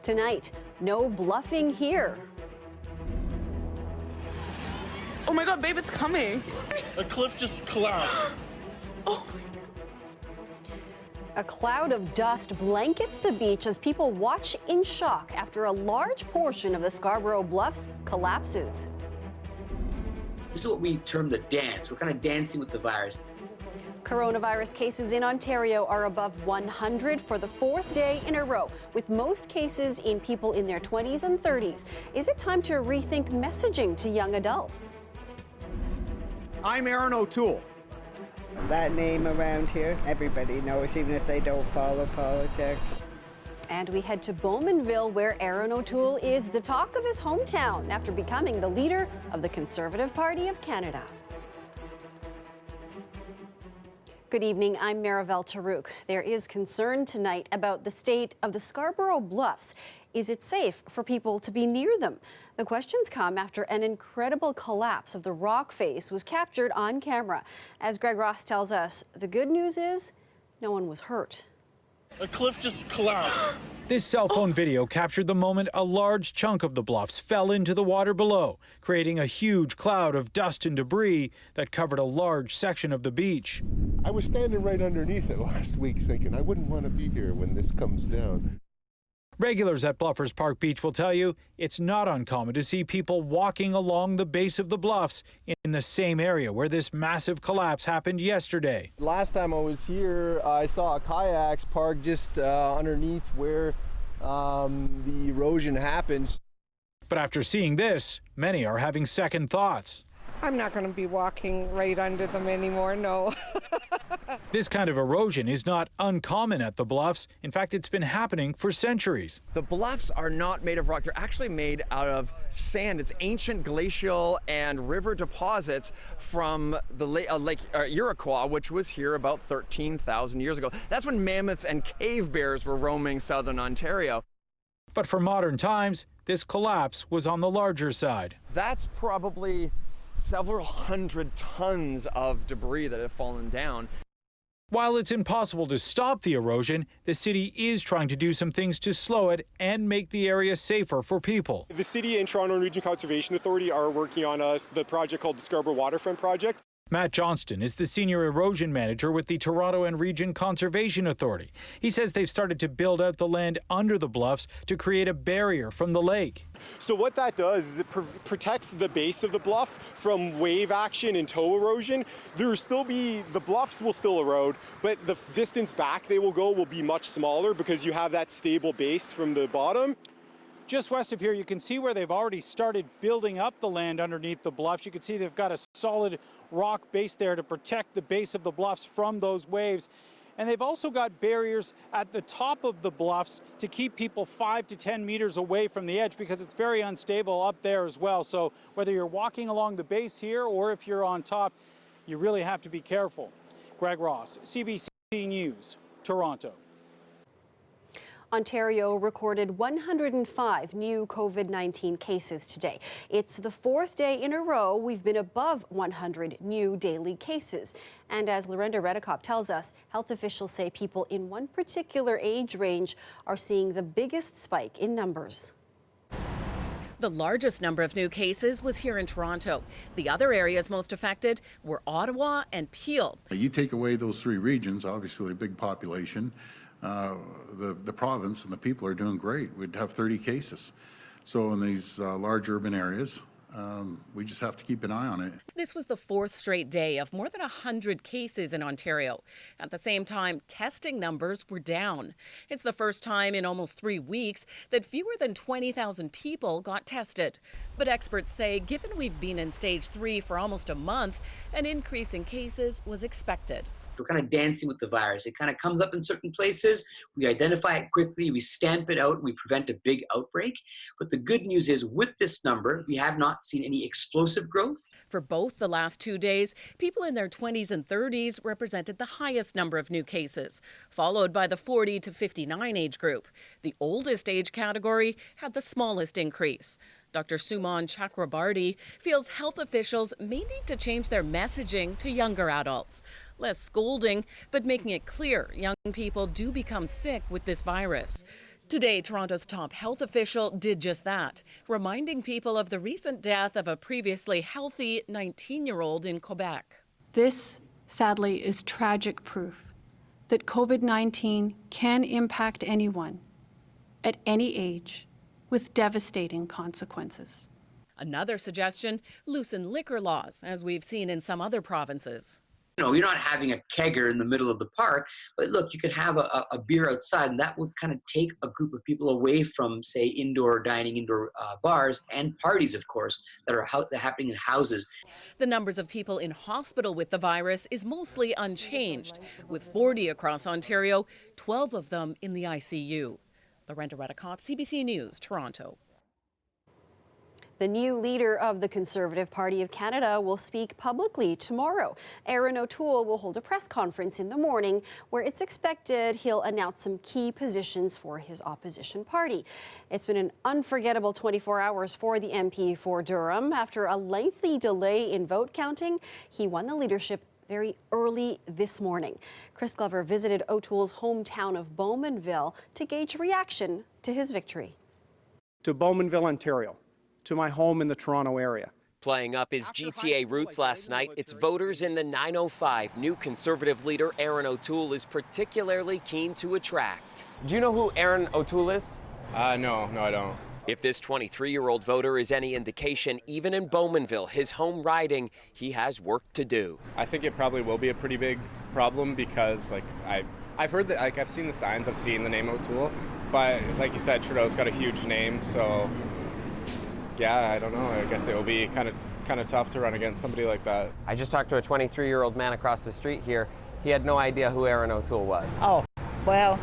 Tonight, no bluffing here. Oh my God, babe, it's coming. A cliff just collapsed. Oh. A cloud of dust blankets the beach as people watch in shock after a large portion of the Scarborough Bluffs collapses. This is what we term the dance. We're kind of dancing with the virus. Coronavirus cases in Ontario are above 100 for the fourth day in a row, with most cases in people in their 20s and 30s. Is it time to rethink messaging to young adults? I'm Aaron O'Toole. That name around here, everybody knows, even if they don't follow politics. And we head to Bowmanville, where Aaron O'Toole is the talk of his hometown after becoming the leader of the Conservative Party of Canada. Good evening, I'm Marivelle Tarouk. There is concern tonight about the state of the Scarborough Bluffs. Is it safe for people to be near them? The questions come after an incredible collapse of the rock face was captured on camera. As Greg Ross tells us, the good news is no one was hurt. A cliff just collapsed. This cell phone video captured the moment a large chunk of the bluffs fell into the water below, creating a huge cloud of dust and debris that covered a large section of the beach. I was standing right underneath it last week thinking I wouldn't want to be here when this comes down. Regulars at Bluffers Park Beach will tell you it's not uncommon to see people walking along the base of the bluffs in the same area where this massive collapse happened yesterday. Last time I was here, I saw kayaks parked just underneath where the erosion happens. But after seeing this, many are having second thoughts. I'm not going to be walking right under them anymore, no. This kind of erosion is not uncommon at the Bluffs. In fact, it's been happening for centuries. The bluffs are not made of rock. They're actually made out of sand. It's ancient glacial and river deposits from the Lake Iroquois, which was here about 13,000 years ago. That's when mammoths and cave bears were roaming southern Ontario. But for modern times, this collapse was on the larger side. That's probably several hundred tons of debris that have fallen down. While it's impossible to stop the erosion, the city is trying to do some things to slow it and make the area safer for people. The city and Toronto Region Conservation Authority are working on the project called the Scarborough Waterfront Project. Matt Johnston is the senior erosion manager with the Toronto and Region Conservation Authority. He says they've started to build out the land under the bluffs to create a barrier from the lake. So what that does is it protects the base of the bluff from wave action and toe erosion. The bluffs will still erode, but the distance back they will go will be much smaller because you have that stable base from the bottom. Just west of here, you can see where they've already started building up the land underneath the bluffs. You can see they've got a solid rock base there to protect the base of the bluffs from those waves. And they've also got barriers at the top of the bluffs to keep people 5 to 10 meters away from the edge because it's very unstable up there as well. So whether you're walking along the base here or if you're on top, you really have to be careful. Greg Ross, CBC News, Toronto. Ontario recorded 105 new COVID-19 cases today. It's the fourth day in a row we've been above 100 new daily cases. And as Lorenda Redicop tells us, health officials say people in one particular age range are seeing the biggest spike in numbers. The largest number of new cases was here in Toronto. The other areas most affected were Ottawa and Peel. You take away those three regions, obviously a big population. The province and the people are doing great. We'd have 30 cases. So in these large urban areas, we just have to keep an eye on it. This was the fourth straight day of more than 100 cases in Ontario. At the same time, testing numbers were down. It's the first time in almost 3 weeks that fewer than 20,000 people got tested. But experts say given we've been in stage 3 for almost a month, an increase in cases was expected. We're kind of dancing with the virus. It kind of comes up in certain places. We identify it quickly, we stamp it out, and we prevent a big outbreak. But the good news is with this number, we have not seen any explosive growth. For both the last 2 days, people in their 20s and 30s represented the highest number of new cases, followed by the 40 to 59 age group. The oldest age category had the smallest increase. Dr. Suman Chakrabarty feels health officials may need to change their messaging to younger adults. Less scolding, but making it clear young people do become sick with this virus. Today, Toronto's top health official did just that, reminding people of the recent death of a previously healthy 19-year-old in Quebec. This, sadly, is tragic proof that COVID-19 can impact anyone at any age with devastating consequences. Another suggestion, loosen liquor laws, as we've seen in some other provinces. You know, you're not having a kegger in the middle of the park, but look, you could have a beer outside, and that would kind of take a group of people away from, say, indoor dining, indoor bars, and parties, of course, that are happening in houses. The numbers of people in hospital with the virus is mostly unchanged, with 40 across Ontario, 12 of them in the ICU. Lorenda Redicott, CBC News, Toronto. The new leader of the Conservative Party of Canada will speak publicly tomorrow. Erin O'Toole will hold a press conference in the morning where it's expected he'll announce some key positions for his opposition party. It's been an unforgettable 24 hours for the MP for Durham. After a lengthy delay in vote counting, he won the leadership very early this morning. Chris Glover visited O'Toole's hometown of Bowmanville to gauge reaction to his victory. To Bowmanville, Ontario, to my home in the Toronto area. Playing up his GTA roots last night, it's voters in the 905 new Conservative leader Erin O'Toole is particularly keen to attract. Do you know who Erin O'Toole is? No, I don't. If this 23-year-old voter is any indication, even in Bowmanville, his home riding, he has work to do. I think it probably will be a pretty big problem because, I've heard that, I've seen the signs, I've seen the name O'Toole, but like you said, Trudeau's got a huge name, so yeah, I don't know. I guess it will be kind of tough to run against somebody like that. I just talked to a 23-year-old man across the street here. He had no idea who Erin O'Toole was. Oh, well,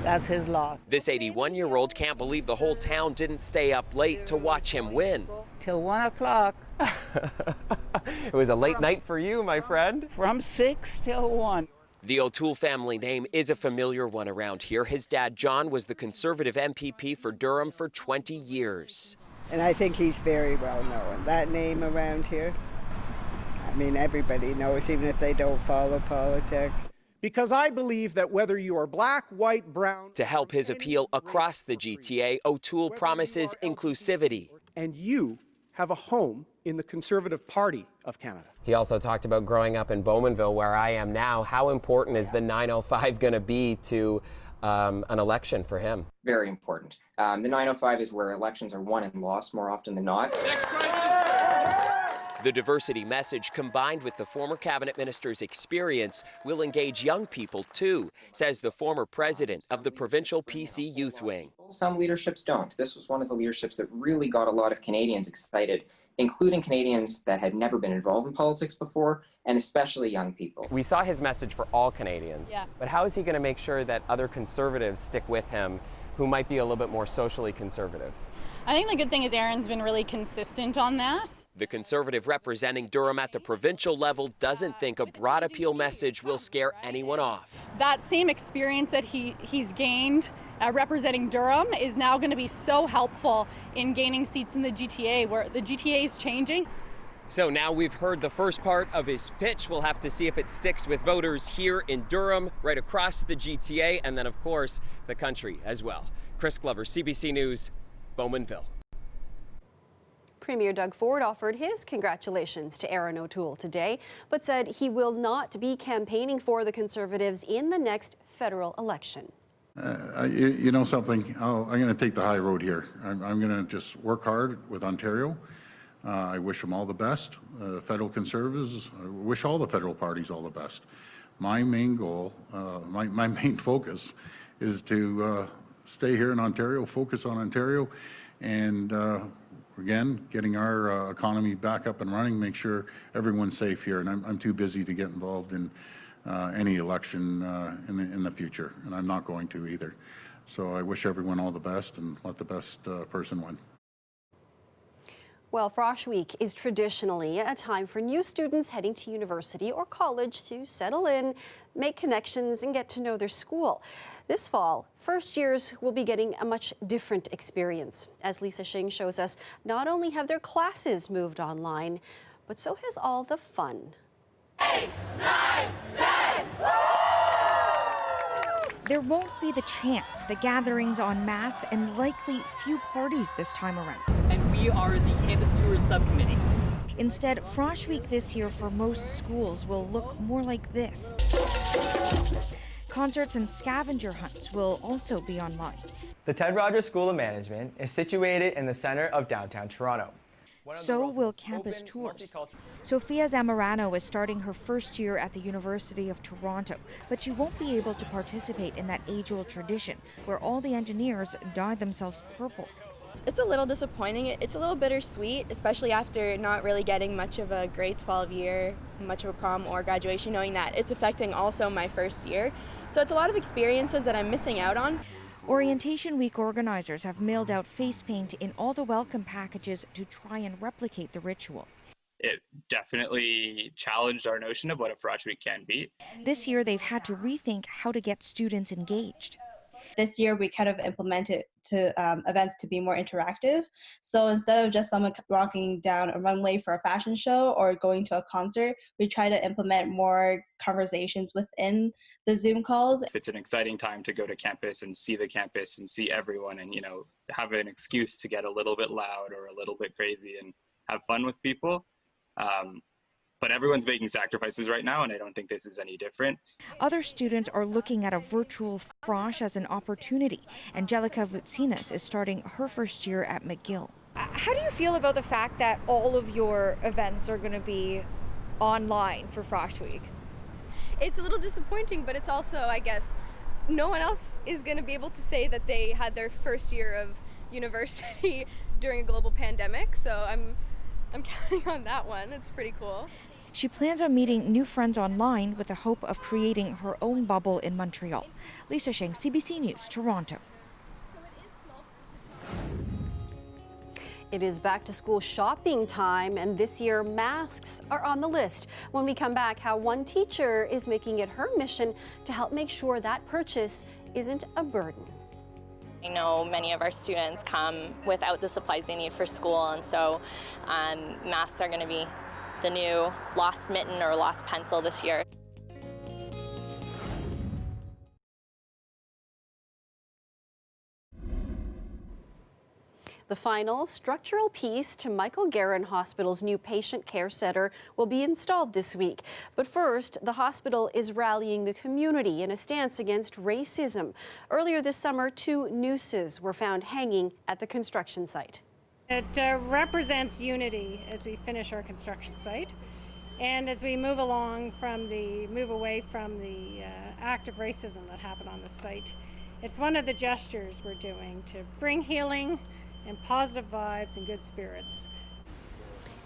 that's his loss. This 81-year-old can't believe the whole town didn't stay up late to watch him win. Till 1 o'clock. It was a late night for you, my friend. From 6 till 1. The O'Toole family name is a familiar one around here. His dad, John, was the Conservative MPP for Durham for 20 years. And I think he's very well known. That name around here, I mean, everybody knows, even if they don't follow politics. Because I believe that whether you are black, white, brown... To help his appeal across the GTA, O'Toole promises inclusivity. And you have a home in the Conservative Party of Canada. He also talked about growing up in Bowmanville, where I am now. How important is the 905 going to be to an election for him? Very important. The 905 is where elections are won and lost more often than not. The diversity message, combined with the former cabinet minister's experience, will engage young people too, says the former president of the provincial PC Youth Wing. Some leaderships don't. This was one of the leaderships that really got a lot of Canadians excited, including Canadians that had never been involved in politics before, and especially young people. We saw his message for all Canadians, Yeah. but how is he going to make sure that other Conservatives stick with him who might be a little bit more socially conservative? I think the good thing is Erin's been really consistent on that. The Conservative representing Durham at the provincial level doesn't think a broad appeal message will scare anyone off. That same experience that he's gained representing Durham is now going to be so helpful in gaining seats in the GTA, where the GTA is changing. So now we've heard the first part of his pitch. We'll have to see if it sticks with voters here in Durham, right across the GTA, and then, of course, the country as well. Chris Glover, CBC News, Bowmanville. Premier Doug Ford offered his congratulations to Erin O'Toole today, but said he will not be campaigning for the Conservatives in the next federal election. You know something, I'm going to take the high road here. I'm going to just work hard with Ontario. I wish them all the best. Federal Conservatives, I wish all the federal parties all the best. My main goal, my main focus is to stay here in Ontario, focus on Ontario, and again, getting our economy back up and running, make sure everyone's safe here. And I'm too busy to get involved in any election in the future, and I'm not going to either. So I wish everyone all the best and let the best person win. Well, Frosh Week is traditionally a time for new students heading to university or college to settle in, make connections, and get to know their school. This fall, first years will be getting a much different experience. As Lisa Shing shows us, not only have their classes moved online, but so has all the fun. 8, 9, 10, woo! There won't be the chants, the gatherings en masse, and likely few parties this time around. And we are the Campus Tours Subcommittee. Instead, Frosh Week this year for most schools will look more like this. Concerts and scavenger hunts will also be online. The Ted Rogers School of Management is situated in the center of downtown Toronto. So will campus tours. Sophia Zamorano is starting her first year at the University of Toronto, but she won't be able to participate in that age-old tradition where all the engineers dye themselves purple. It's a little disappointing. It's a little bittersweet, especially after not really getting much of a grade 12 year, much of a prom or graduation, knowing that it's affecting also my first year. So it's a lot of experiences that I'm missing out on. Orientation Week organizers have mailed out face paint in all the welcome packages to try and replicate the ritual. It definitely challenged our notion of what a Frosh Week can be. This year, they've had to rethink how to get students engaged. This year, we kind of implemented events to be more interactive. So instead of just someone walking down a runway for a fashion show or going to a concert, we try to implement more conversations within the Zoom calls. It's an exciting time to go to campus and see the campus and see everyone and, have an excuse to get a little bit loud or a little bit crazy and have fun with people. But everyone's making sacrifices right now, and I don't think this is any different. Other students are looking at a virtual Frosh as an opportunity. Angelica Vutsinas is starting her first year at McGill. How do you feel about the fact that all of your events are going to be online for Frosh Week? It's a little disappointing, but it's also, I guess, no one else is going to be able to say that they had their first year of university during a global pandemic, so I'm counting on that one. It's pretty cool. She plans on meeting new friends online with the hope of creating her own bubble in Montreal. Lisa Sheng, CBC News, Toronto. It is back to school shopping time, and this year masks are on the list. When we come back, how one teacher is making it her mission to help make sure that purchase isn't a burden. I know many of our students come without the supplies they need for school, and so masks are going to be the new lost mitten or lost pencil this year. The final structural piece to Michael Garron Hospital's new patient care center will be installed this week. But first, the hospital is rallying the community in a stance against racism. Earlier this summer, 2 nooses were found hanging at the construction site. It represents unity as we finish our construction site, and as we move away from the act of racism that happened on the site. It's one of the gestures we're doing to bring healing and positive vibes and good spirits.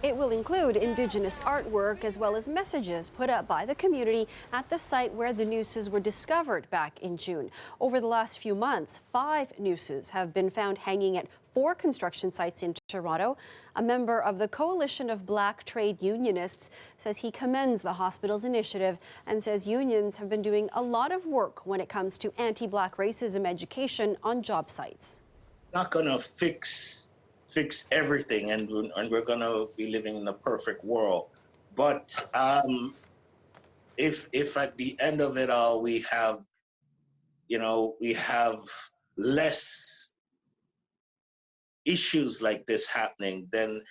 It will include Indigenous artwork as well as messages put up by the community at the site where the nooses were discovered back in June. Over the last few months, 5 nooses have been found hanging at 4 construction sites in Toronto. A member of the Coalition of Black Trade Unionists says he commends the hospital's initiative and says unions have been doing a lot of work when it comes to anti-Black racism education on job sites. Not going to fix everything, and we're going to be living in a perfect world. But if at the end of it all we have less issues like this happening, then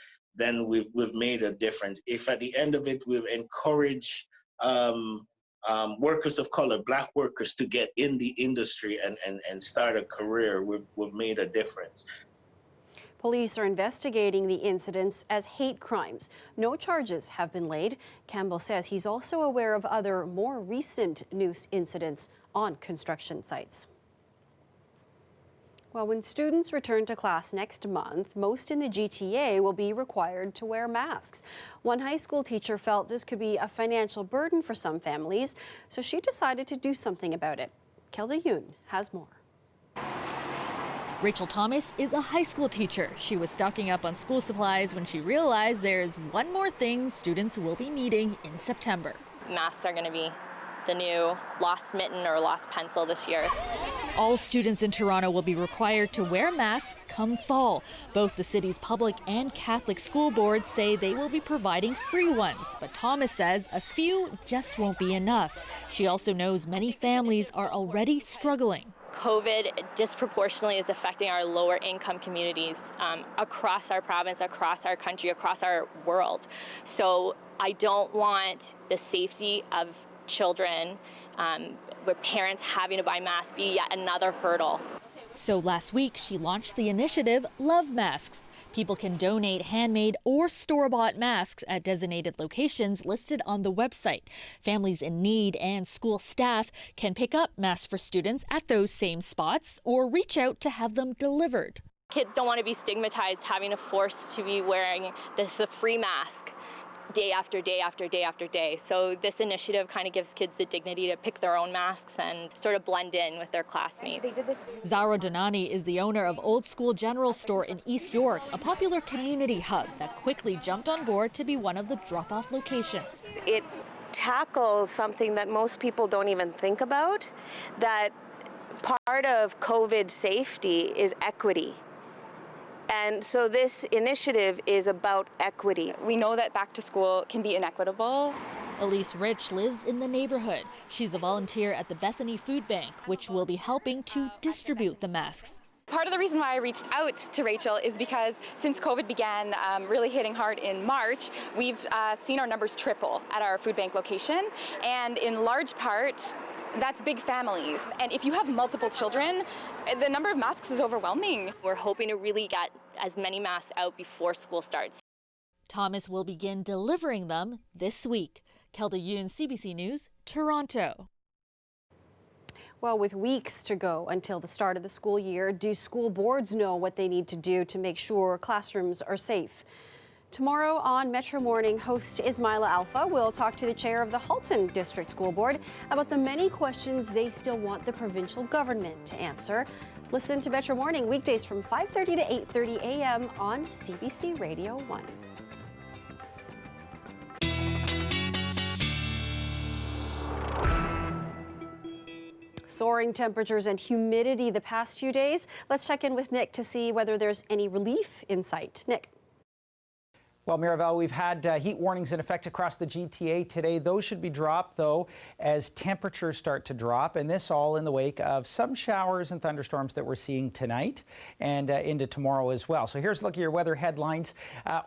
we've made a difference. If at the end of it we've encouraged workers of color, Black workers, to get in the industry and start a career, we've made a difference. Police are investigating the incidents as hate crimes. No charges have been laid. Campbell says he's also aware of other more recent noose incidents on construction sites. Well, when students return to class next month, most in the GTA will be required to wear masks. One high school teacher felt this could be a financial burden for some families, so she decided to do something about it. Kelda Yoon has more. Rachel Thomas is a high school teacher. She was stocking up on school supplies when she realized there's one more thing students will be needing in September. Masks are going to be the the new lost mitten or lost pencil this year. All students in Toronto will be required to wear masks come fall. Both the city's public and Catholic school boards say they will be providing free ones, but Thomas says a few just won't be enough. She also knows many families are already struggling. COVID disproportionately is affecting our lower income communities across our province, across our country, across our world. So I don't want the safety of children with parents having to buy masks be yet another hurdle. So last week, she launched the initiative Love Masks. People can donate handmade or store-bought masks at designated locations listed on the website. Families in need and school staff can pick up masks for students at those same spots or reach out to have them delivered. Kids don't want to be stigmatized having to force to be wearing the free mask day after day after day after day. So this initiative kind of gives kids the dignity to pick their own masks and sort of blend in with their classmates. Zara Donani is the owner of Old School General Store in East York, a popular community hub that quickly jumped on board to be one of the drop-off locations. It tackles something that most people don't even think about, that part of COVID safety is equity. And so this initiative is about equity. We know that back to school can be inequitable. Elise Rich lives in the neighborhood. She's a volunteer at the Bethany Food Bank, which will be helping to distribute the masks. Part of the reason why I reached out to Rachel is because since COVID began really hitting hard in March, we've seen our numbers triple at our food bank location. And in large part, that's big families. And if you have multiple children, the number of masks is overwhelming. We're hoping to really get as many masks out before school starts. Thomas will begin delivering them this week. Kelda Yoon, CBC News, Toronto. Well, with weeks to go until the start of the school year, do school boards know what they need to do to make sure classrooms are safe? Tomorrow on Metro Morning, host Ismaila Alpha will talk to the chair of the Halton District School Board about the many questions they still want the provincial government to answer. Listen to Metro Morning weekdays from 5:30 to 8:30 a.m. on CBC Radio 1. Soaring temperatures and humidity the past few days. Let's check in with Nick to see whether there's any relief in sight. Nick. Well, Miravel, we've had heat warnings in effect across the GTA today. Those should be dropped, though, as temperatures start to drop, and this all in the wake of some showers and thunderstorms that we're seeing tonight and into tomorrow as well. So here's a look at your weather headlines.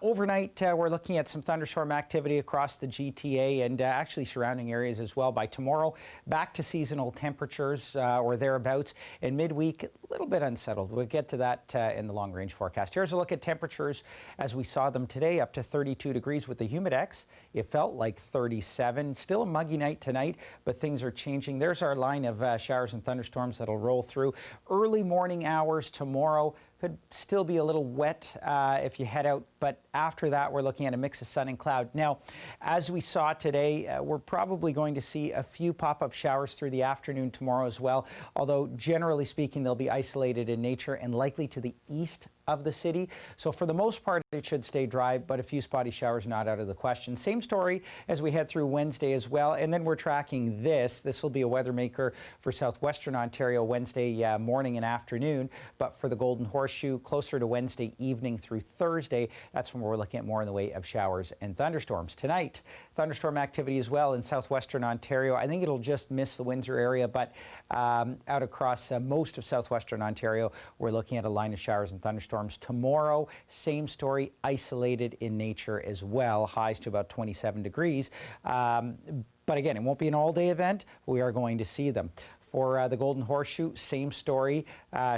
Overnight, we're looking at some thunderstorm activity across the GTA and actually surrounding areas as well. By tomorrow, back to seasonal temperatures or thereabouts, and midweek, a little bit unsettled. We'll get to that in the long-range forecast. Here's a look at temperatures as we saw them today, up to 32 degrees with the Humidex. It felt like 37. Still a muggy night tonight, but things are changing. There's our line of showers and thunderstorms that'll roll through. Early morning hours tomorrow. Could still be a little wet if you head out, but after that, we're looking at a mix of sun and cloud. Now, as we saw today, we're probably going to see a few pop-up showers through the afternoon tomorrow as well, although generally speaking, they'll be isolated in nature and likely to the east of the city. So for the most part, it should stay dry, but a few spotty showers not out of the question. Same story as we head through Wednesday as well. And then we're tracking this. This will be a weather maker for southwestern Ontario Wednesday morning and afternoon, but for the Golden Horseshoe, closer to Wednesday evening through Thursday, that's when we're looking at more in the way of showers and thunderstorms. Tonight, thunderstorm activity as well in southwestern Ontario. I think it'll just miss the Windsor area, but out across most of southwestern Ontario, we're looking at a line of showers and thunderstorms. Tomorrow, same story, isolated in nature as well, highs to about 27 degrees. But again, it won't be an all-day event. We are going to see them. For the Golden Horseshoe, same story.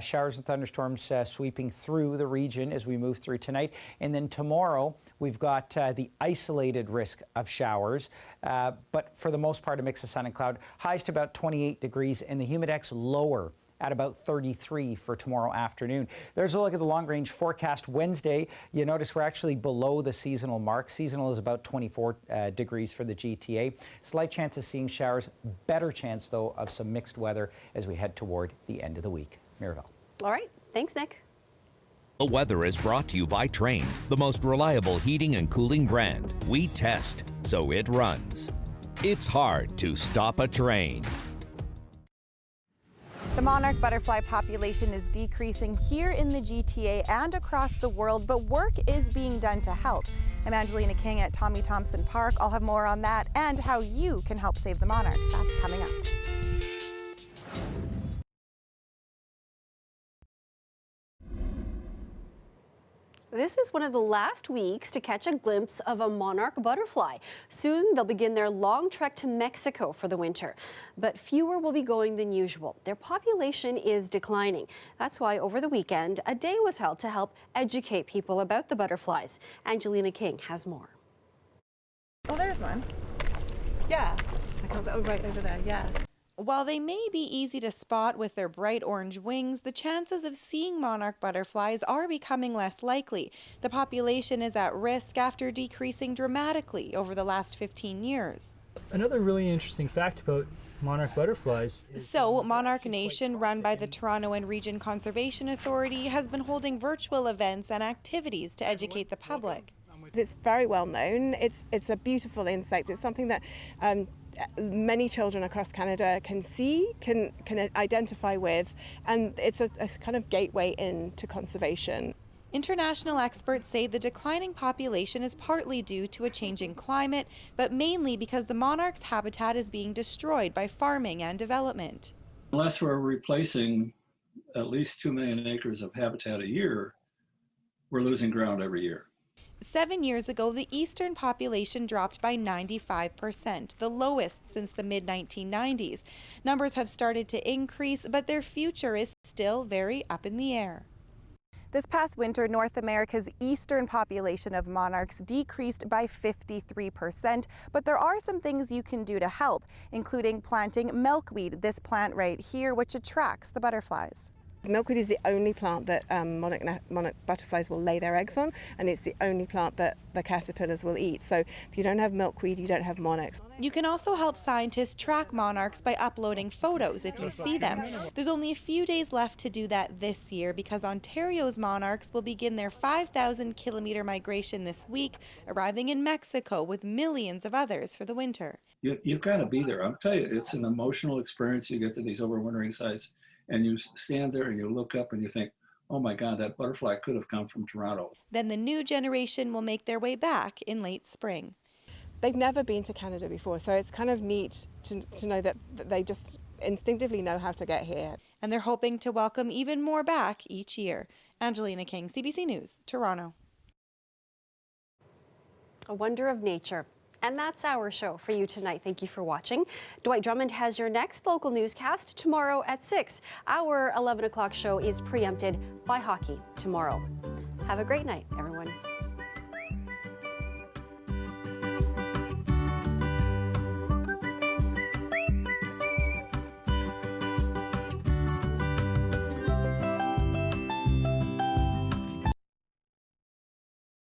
Showers and thunderstorms sweeping through the region as we move through tonight. And then tomorrow, we've got the isolated risk of showers. But for the most part, a mix of sun and cloud. Highs to about 28 degrees and the Humidex lower at about 33 for tomorrow afternoon. There's a look at the long-range forecast. Wednesday, you notice we're actually below the seasonal mark. Seasonal is about 24 degrees for the GTA. Slight chance of seeing showers. Better chance, though, of some mixed weather as we head toward the end of the week. Miravel. All right. Thanks, Nick. The weather is brought to you by Trane, the most reliable heating and cooling brand. We test, so it runs. It's hard to stop a train. The monarch butterfly population is decreasing here in the GTA and across the world, but work is being done to help. I'm Angelina King at Tommy Thompson Park. I'll have more on that and how you can help save the monarchs. That's coming up. This is one of the last weeks to catch a glimpse of a monarch butterfly. Soon they'll begin their long trek to Mexico for the winter. But fewer will be going than usual. Their population is declining. That's why over the weekend, a day was held to help educate people about the butterflies. Angelina King has more. Oh, there's one. Yeah. Oh, right over there, yeah. While they may be easy to spot with their bright orange wings, the chances of seeing monarch butterflies are becoming less likely. The population is at risk after decreasing dramatically over the last 15 years. Another really interesting fact about monarch butterflies. So, Monarch Nation, run by the Toronto and Region Conservation Authority, has been holding virtual events and activities to educate the public. It's very well known. It's a beautiful insect. It's something that many children across Canada can see, can identify with, and it's a kind of gateway into conservation. International experts say the declining population is partly due to a changing climate, but mainly because the monarch's habitat is being destroyed by farming and development. Unless we're replacing at least 2 million acres of habitat a year, we're losing ground every year. 7 years ago, the eastern population dropped by 95%, the lowest since the mid-1990s. Numbers have started to increase, but their future is still very up in the air. This past winter, North America's eastern population of monarchs decreased by 53%, but there are some things you can do to help, including planting milkweed, this plant right here, which attracts the butterflies. Milkweed is the only plant that monarch butterflies will lay their eggs on, and it's the only plant that the caterpillars will eat. So if you don't have milkweed, you don't have monarchs. You can also help scientists track monarchs by uploading photos if you see them. There's only a few days left to do that this year because Ontario's monarchs will begin their 5,000-kilometer migration this week, arriving in Mexico with millions of others for the winter. You've got to be there. I'll tell you, it's an emotional experience. You get to these overwintering sites, and you stand there and you look up and you think, oh my God, that butterfly could have come from Toronto. Then the new generation will make their way back in late spring. They've never been to Canada before, so it's kind of neat to know that they just instinctively know how to get here. And they're hoping to welcome even more back each year. Angelina King, CBC News, Toronto. A wonder of nature. And that's our show for you tonight. Thank you for watching. Dwight Drummond has your next local newscast tomorrow at 6. Our 11 o'clock show is preempted by hockey tomorrow. Have a great night, everyone.